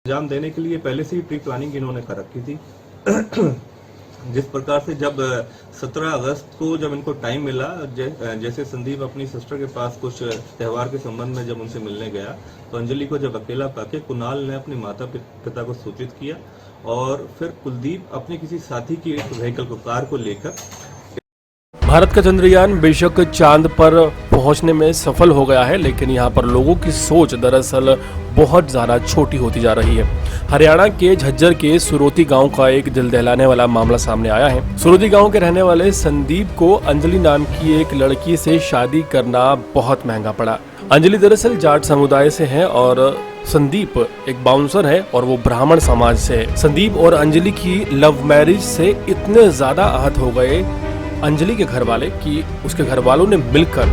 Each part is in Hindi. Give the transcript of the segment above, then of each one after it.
अंजाम देने के लिए पहले से ही प्री प्लानिंग इन्होंने कर रखी थी। जिस प्रकार से जब 17 अगस्त को जब इनको टाइम मिला, जैसे संदीप अपनी सिस्टर के पास कुछ त्यौहार के संबंध में जब उनसे मिलने गया, तो अंजलि को जब अकेला पाके कुणाल ने अपने माता पिता को सूचित किया और फिर कुलदीप अपने किसी साथी की एक व्हीकल को, कार को लेकर भारत का चंद्रयान बेशक चांद पर पहुंचने में सफल हो गया है, लेकिन यहाँ पर लोगों की सोच दरअसल बहुत ज़्यादा छोटी होती जा रही है। हरियाणा के झज्जर के सुरोती गांव का एक दिल दहलाने वाला मामला सामने आया है। सुरोती गांव के रहने वाले संदीप को अंजलि नाम की एक लड़की से शादी करना बहुत महंगा पड़ा। अंजलि दरअसल जाट समुदाय से है और संदीप एक बाउंसर है और वो ब्राह्मण समाज से है। संदीप और अंजलि की लव मैरिज से इतने ज्यादा आहत हो गए अंजलि के घर वाले कि उसके घर वालों ने मिलकर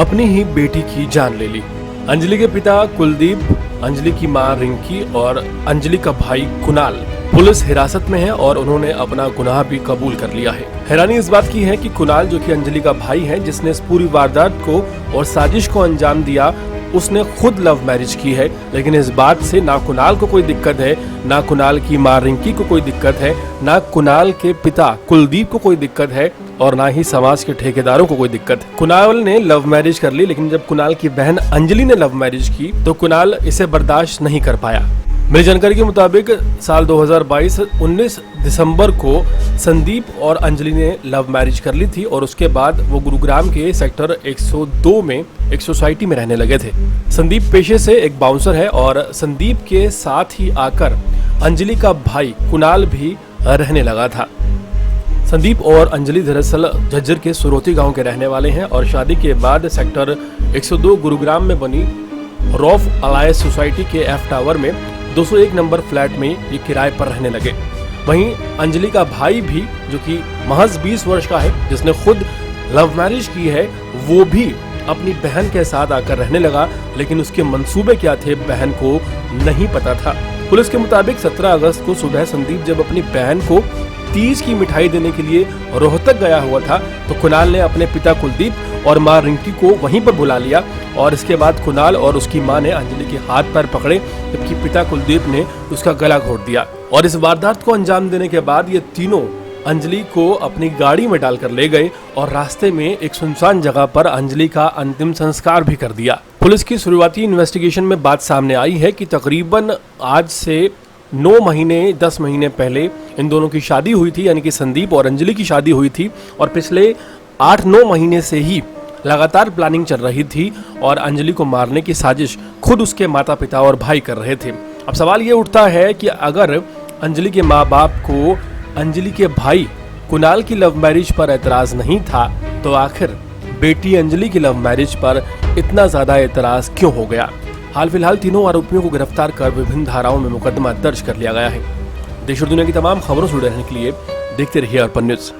अपनी ही बेटी की जान ले ली। अंजलि के पिता कुलदीप, अंजलि की मां रिंकी और अंजलि का भाई कुणाल पुलिस हिरासत में है और उन्होंने अपना गुनाह भी कबूल कर लिया है। हैरानी इस बात की है कि कुणाल, जो कि अंजलि का भाई है, जिसने इस पूरी वारदात को और साजिश को अंजाम दिया, उसने खुद लव मैरिज की है। लेकिन इस बात से ना कुणाल को कोई दिक्कत है, ना कुणाल की मां रिंकी को कोई दिक्कत है, ना कुणाल के पिता कुलदीप को कोई दिक्कत है और ना ही समाज के ठेकेदारों को कोई दिक्कत है। कुणाल ने लव मैरिज कर ली, लेकिन जब कुणाल की बहन अंजलि ने लव मैरिज की तो कुणाल इसे बर्दाश्त नहीं कर पाया। मेरी जानकारी के मुताबिक साल 2022 19 दिसंबर को संदीप और अंजलि ने लव मैरिज कर ली थी और उसके बाद वो गुरुग्राम के सेक्टर 102 में एक सोसाइटी में रहने लगे थे। संदीप पेशे से एक बाउंसर है और संदीप के साथ ही आकर अंजलि का भाई कुणाल भी रहने लगा था। संदीप और अंजलि दरअसल झज्जर के सुरोती गांव के रहने वाले हैं और शादी के बाद सेक्टर 102 गुरुग्राम में बनी रॉफ अलायंस सोसाइटी के एफ टावर में 201 नंबर फ्लैट में ये किराए पर रहने लगे। वहीं अंजलि का भाई भी, जो कि महज 20 वर्ष का है, जिसने खुद लव मैरिज की है, वो भी अपनी बहन के साथ आकर रहने लगा। लेकिन उसके मंसूबे क्या थे बहन को नहीं पता था। पुलिस के मुताबिक 17 अगस्त को सुबह संदीप जब अपनी बहन को तीज की मिठाई देने के लिए रोहतक गया हुआ था तो कुणाल ने अपने पिता कुलदीप और मां रिंकी को वहीं पर बुला लिया और इसके बाद कुणाल और उसकी मां ने अंजलि के हाथ पैर पकड़े, जबकि पिता कुलदीप ने उसका गला घोट दिया। और इस वारदात को अंजाम देने के बाद ये तीनों अंजलि को अपनी गाड़ी में डालकर ले गए और रास्ते में एक सुनसान जगह पर अंजलि का अंतिम संस्कार भी कर दिया। पुलिस की शुरुआती इन्वेस्टिगेशन में बात सामने आई है कि तकरीबन आज से 9 महीने 10 महीने पहले इन दोनों की शादी हुई थी, यानी कि संदीप और अंजलि की शादी हुई थी और पिछले 8-9 महीने से ही लगातार प्लानिंग चल रही थी और अंजलि को मारने की साजिश खुद उसके माता पिता और भाई कर रहे थे। अब सवाल ये उठता है कि अगर अंजलि के माँ बाप को अंजलि के भाई कुणाल की लव मैरिज पर एतराज नहीं था तो आखिर बेटी अंजलि की लव मैरिज पर इतना ज्यादा एतराज क्यों हो गया। हाल फिलहाल तीनों आरोपियों को गिरफ्तार कर विभिन्न धाराओं में मुकदमा दर्ज कर लिया गया है। देश और दुनिया की तमाम खबरों से जुड़े रहने के लिए देखते रहिए अर्पण न्यूज।